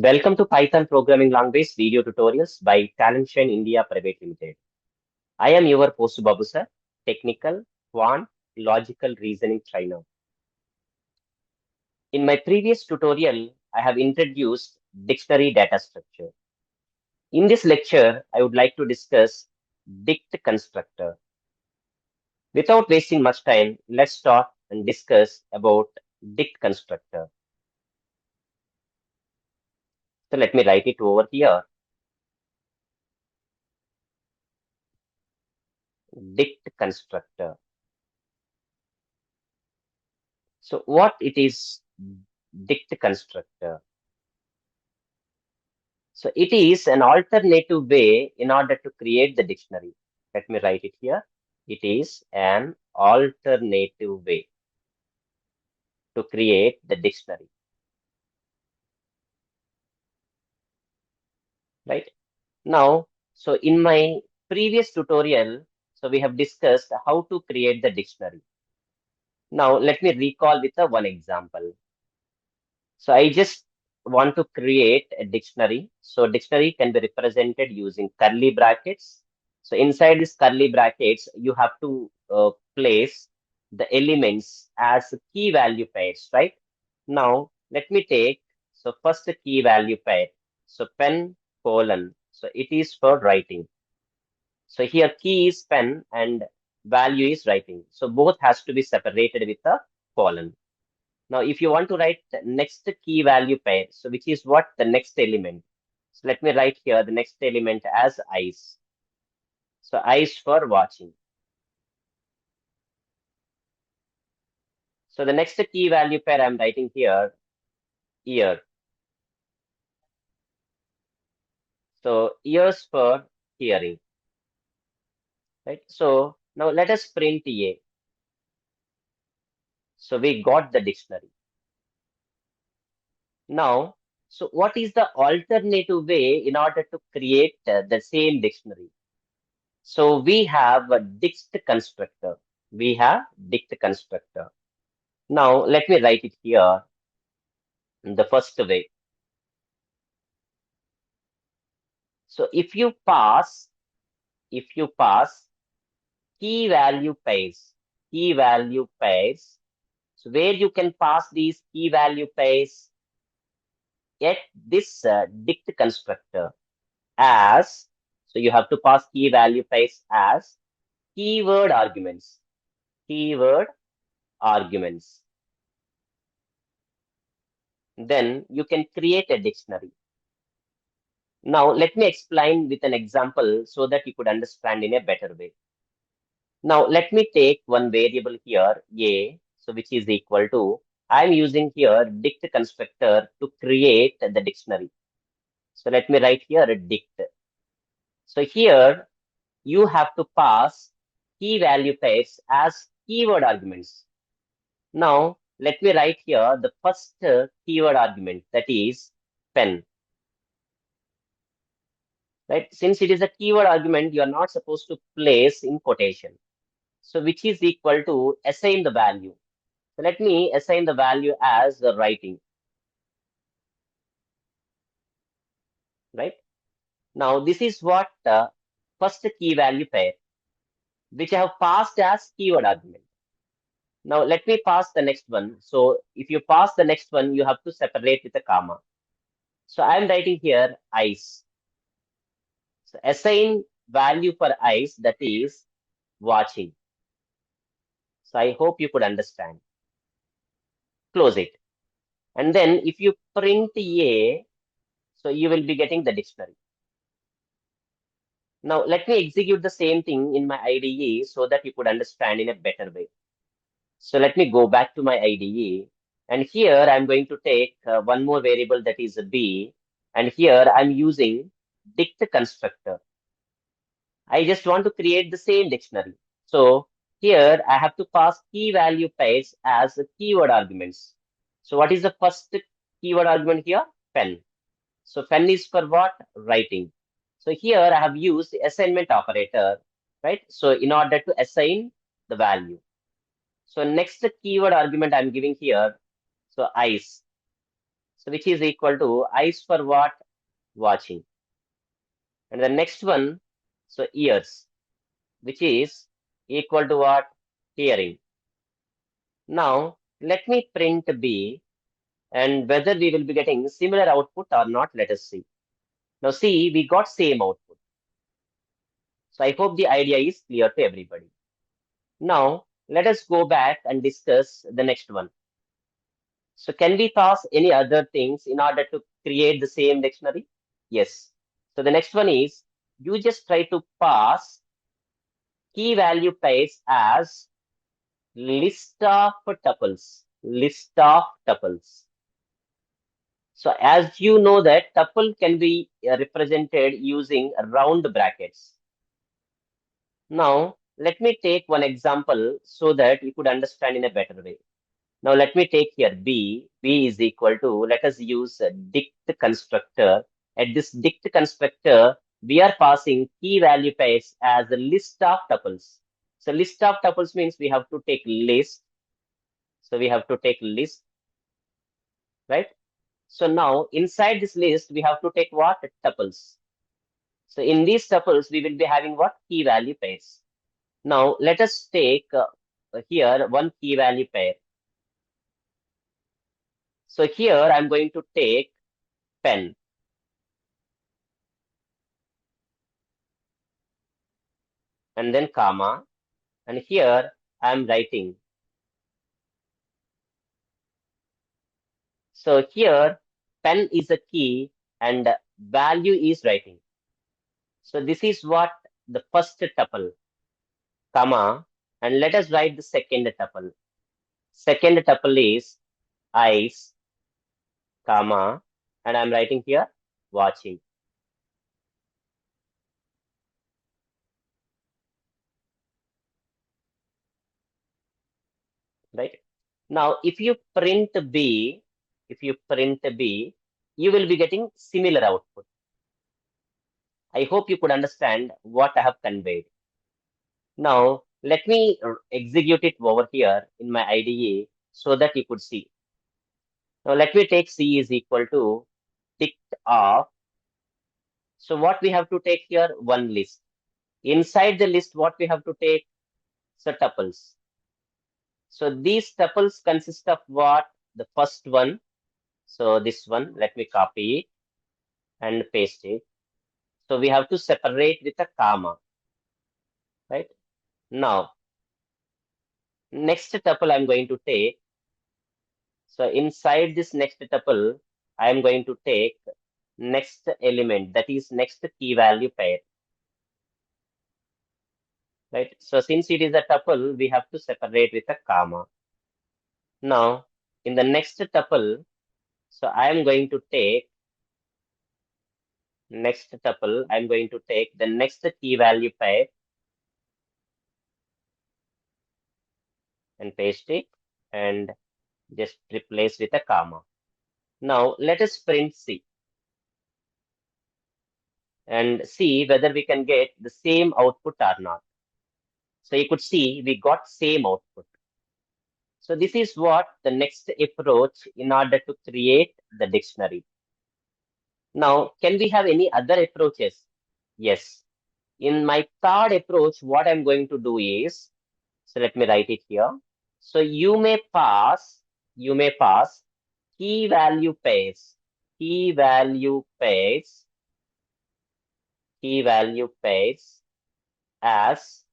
Welcome to Python Programming Language video tutorials by Talentshine India Private Limited. I am your host Babu sir, technical, quant, logical reasoning trainer. In my previous tutorial, I have introduced dictionary data structure. In this lecture, I would like to discuss dict constructor. Without wasting much time, let's start and discuss about dict constructor. So let me write it over here. Dict constructor. So what it is dict constructor? So it is an alternative way in order to create the dictionary. Let me write it here. It is an alternative way to create the dictionary, right? Now, so in my previous tutorial, so we have discussed how to create the dictionary. Now, let me recall with a one example. So I just want to create a dictionary. So dictionary can be represented using curly brackets. So inside these curly brackets, you have to place the elements as key value pairs, right? Now, let me take, so first key value pair. So pen colon. So it is for writing. So here key is pen and value is writing. So both has to be separated with a colon. Now, if you want to write the next key value pair, so which is what the next element. So let me write here the next element as eyes. So eyes for watching. So the next key value pair I'm writing here, ear. So ears for hearing, right? So now let us print A. So we got the dictionary. Now, so what is the alternative way in order to create the same dictionary? So we have a dict constructor. We have dict constructor. Now let me write it here in the first way. So if you pass key value pairs, so where you can pass these key value pairs at this dict constructor as, so you have to pass key value pairs as keyword arguments, keyword arguments. Then you can create a dictionary. Now, let me explain with an example so that you could understand in a better way. Now, let me take one variable here, a, so which is equal to, I'm using here dict constructor to create the dictionary. So let me write here a dict. So here you have to pass key value pairs as keyword arguments. Now, let me write here the first keyword argument, that is pen. Right? Since it is a keyword argument, you are not supposed to place in quotation. So which is equal to assign the value. So let me assign the value as the writing. Right? Now this is what first key value pair, which I have passed as keyword argument. Now let me pass the next one. So if you pass the next one, you have to separate with a comma. So I am writing here eyes. So assign value for eyes, that is watching. So I hope you could understand. Close it. And then if you print A, so you will be getting the dictionary. Now let me execute the same thing in my IDE so that you could understand in a better way. So let me go back to my IDE. And here I'm going to take one more variable, that is a B. And here I'm using dict constructor. I just want to create the same dictionary. So here I have to pass key value pairs as keyword arguments. So what is the first keyword argument here? Pen. So pen is for what? Writing. So here I have used the assignment operator, right? So in order to assign the value. So next keyword argument I'm giving here, so eyes. So which is equal to eyes for what? Watching. And the next one, so ears, which is equal to what? Hearing. Now, let me print B and whether we will be getting similar output or not, let us see. Now see, we got same output. So I hope the idea is clear to everybody. Now, let us go back and discuss the next one. So can we pass any other things in order to create the same dictionary? Yes. So the next one is, you just try to pass key value pairs as list of tuples. List of tuples. So as you know that tuple can be represented using round brackets. Now, let me take one example so that you could understand in a better way. Now, let me take here B. B is equal to, let us use a dict constructor. At this dict constructor, we are passing key value pairs as a list of tuples. So list of tuples means we have to take list. So we have to take list, right? So now inside this list, we have to take what? Tuples. So in these tuples, we will be having what? Key value pairs. Now let us take here one key value pair. So here I'm going to take pen. And then comma. And here I'm writing. So here pen is a key and value is writing. So this is what the first tuple, comma, and let us write the second tuple. Second tuple is eyes, comma, and I'm writing here watching. Right? Now, if you print B, you will be getting similar output. I hope you could understand what I have conveyed. Now, let me execute it over here in my IDE so that you could see. Now, let me take C is equal to dict of. So, what we have to take here? One list. Inside the list, what we have to take? So, tuples. So, these tuples consist of what? The first one. So, this one, let me copy it and paste it. So, we have to separate with a comma, right? Now, next tuple I'm going to take. So inside this next tuple, I am going to take next element, that is next key value pair, right? So since it is a tuple, we have to separate with a comma. Now, in the next tuple, so I am going to take next tuple, I'm going to take the next key value pair and paste it and just replace with a comma. Now, let us print C and see whether we can get the same output or not. So you could see we got same output. So this is what the next approach in order to create the dictionary. Now, can we have any other approaches? Yes. In my third approach, what I'm going to do is, so let me write it here. So you may pass key value pairs, key value pairs, key value pairs as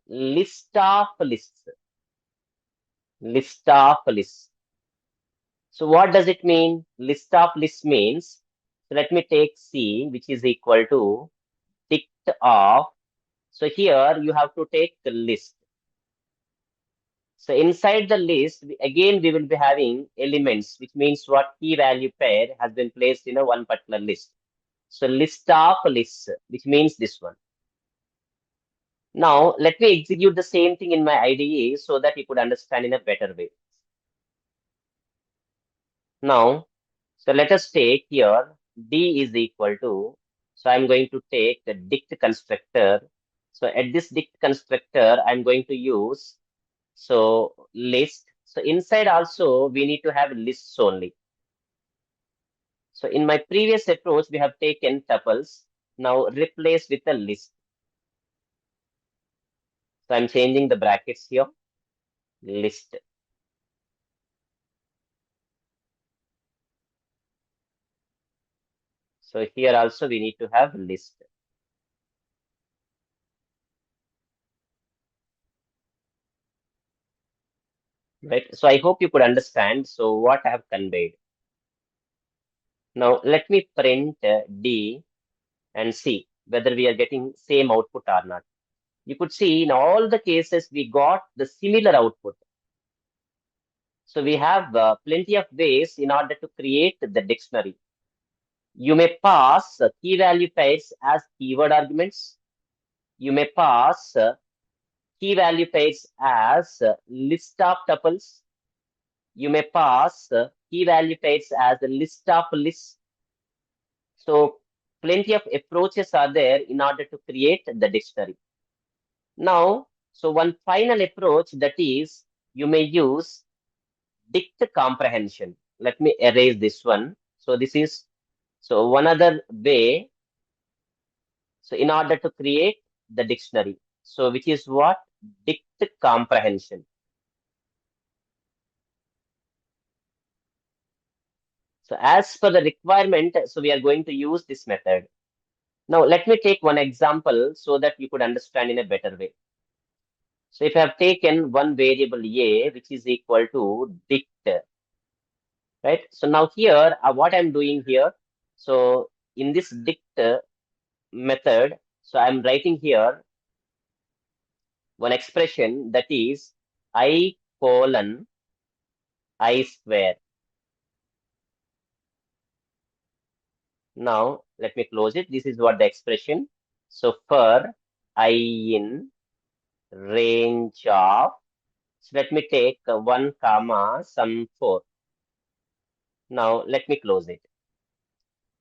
list of lists, list of lists. So what does it mean? List of lists means, so let me take C, which is equal to dict of. So here you have to take the list. So inside the list, again, we will be having elements, which means what key value pair has been placed in a one particular list. So list of lists, which means this one. Now, let me execute the same thing in my IDE so that you could understand in a better way. Now, so let us take here D is equal to, so I'm going to take the dict constructor. So at this dict constructor, I'm going to use, so list. So inside also, we need to have lists only. So in my previous approach, we have taken tuples, now replace with a list. So I'm changing the brackets here, list. So here also we need to have list, right? So I hope you could understand. So what I have conveyed. Now let me print D and see whether we are getting same output or not. You could see in all the cases we got the similar output. So we have plenty of ways in order to create the dictionary. You may pass key value pairs as keyword arguments. You may pass key value pairs as list of tuples. You may pass key value pairs as a list of lists. So plenty of approaches are there in order to create the dictionary. Now, so one final approach, that is you may use dict comprehension. Let me erase this one. So this is so one other way. So in order to create the dictionary, so which is what? Dict comprehension. So as per the requirement, so we are going to use this method. Now let me take one example so that you could understand in a better way. So if I have taken one variable a, which is equal to dict, right? So now here, what I'm doing here, so in this dict method, so I'm writing here one expression, that is I colon I square. Now let me close it. This is what the expression. So for I in range of, so let me take 1 comma some 4. Now let me close it.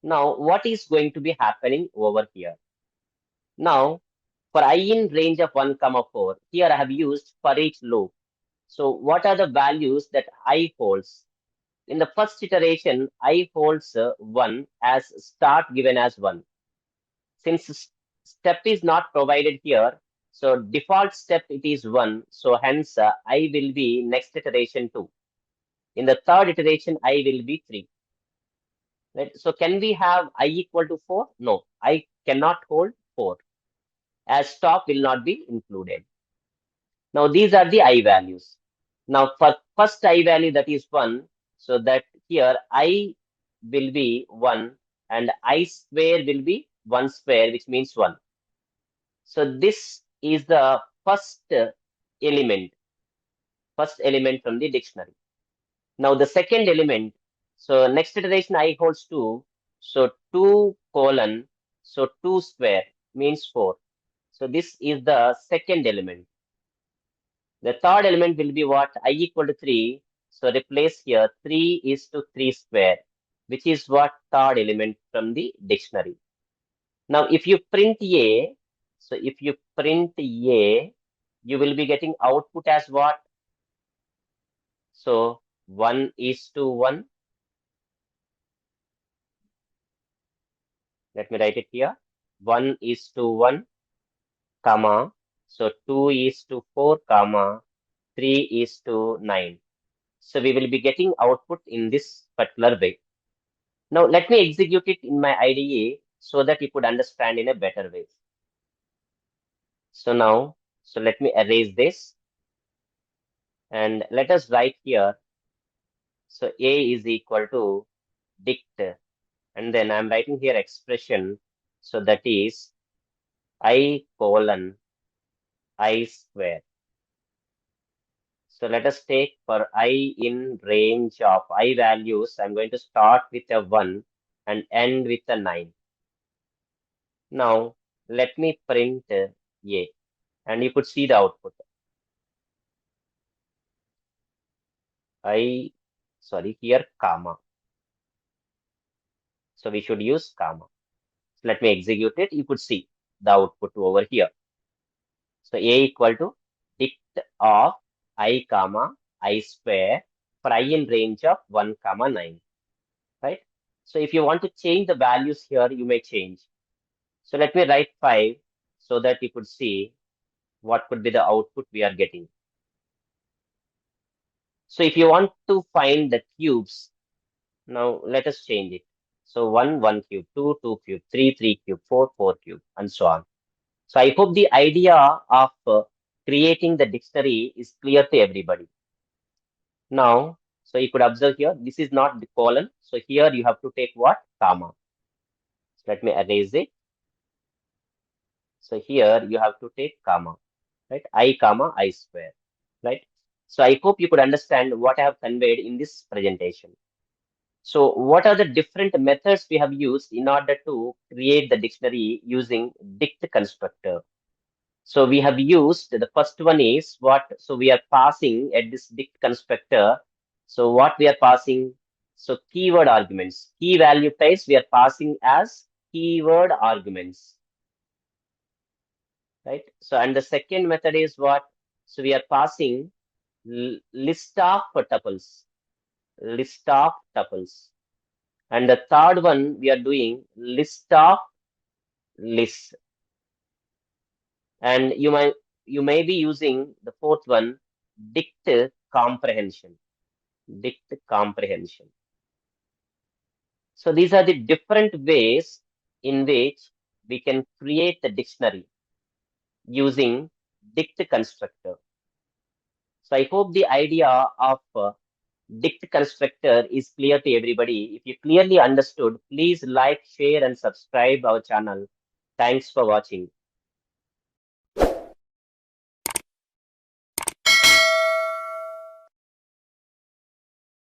Now what is going to be happening over here? Now for I in range of 1 comma 4, here I have used for each loop. So what are the values that I holds? In the first iteration, I holds 1 as start given as 1. Since step is not provided here, so default step it is 1. So hence I will be next iteration 2. In the third iteration, I will be 3. Right? So can we have I equal to 4? No, I cannot hold 4, as stop will not be included. Now these are the I values. Now for first I value, that is 1, so that here I will be 1 and I square will be 1 square, which means 1. So this is the element, first element from the dictionary. Now the second element, so next iteration I holds 2, so 2 colon, so 2 square means 4. So this is the second element. The third element will be what? I equal to 3. So replace here 3 is to 3 square, which is what? Third element from the dictionary. Now if you print A, so if you print A, you will be getting output as what? So 1 is to 1. Let me write it here. 1 is to 1, comma. So 2 is to 4, comma. 3 is to 9. So we will be getting output in this particular way. Now let me execute it in my IDE so that you could understand in a better way. So now, so let me erase this and let us write here. So A is equal to dict, and then I'm writing here expression. So that is I colon I square. So let us take for I in range of I values, I'm going to start with a 1 and end with a 9. Now let me print A, and you could see the output. Here comma. So we should use comma. So let me execute it. You could see the output over here. So A equal to dict of I comma I square for I in range of 1 comma 9, right? So if you want to change the values here, you may change. So let me write 5 so that you could see what could be the output we are getting. So if you want to find the cubes, now let us change it. So 1, 1 cube, 2, 2 cube, 3, 3 cube, 4, 4 cube, and so on. So I hope the idea of creating the dictionary is clear to everybody. Now, so you could observe here, this is not the colon. So here you have to take what? Comma. So let me erase it. So here you have to take comma, right? I comma I square, right? So I hope you could understand what I have conveyed in this presentation. So what are the different methods we have used in order to create the dictionary using dict constructor? So we have used the first one is what? So we are passing at this dict constructor. So what we are passing? So keyword arguments, key value types we are passing as keyword arguments, right? So and the second method is what? So we are passing list of tuples, list of tuples. And the third one we are doing list of lists. And you may be using the fourth one, dict comprehension. Dict comprehension. So these are the different ways in which we can create the dictionary using dict constructor. So I hope the idea of dict constructor is clear to everybody. If you clearly understood, please like, share, and subscribe our channel. Thanks for watching.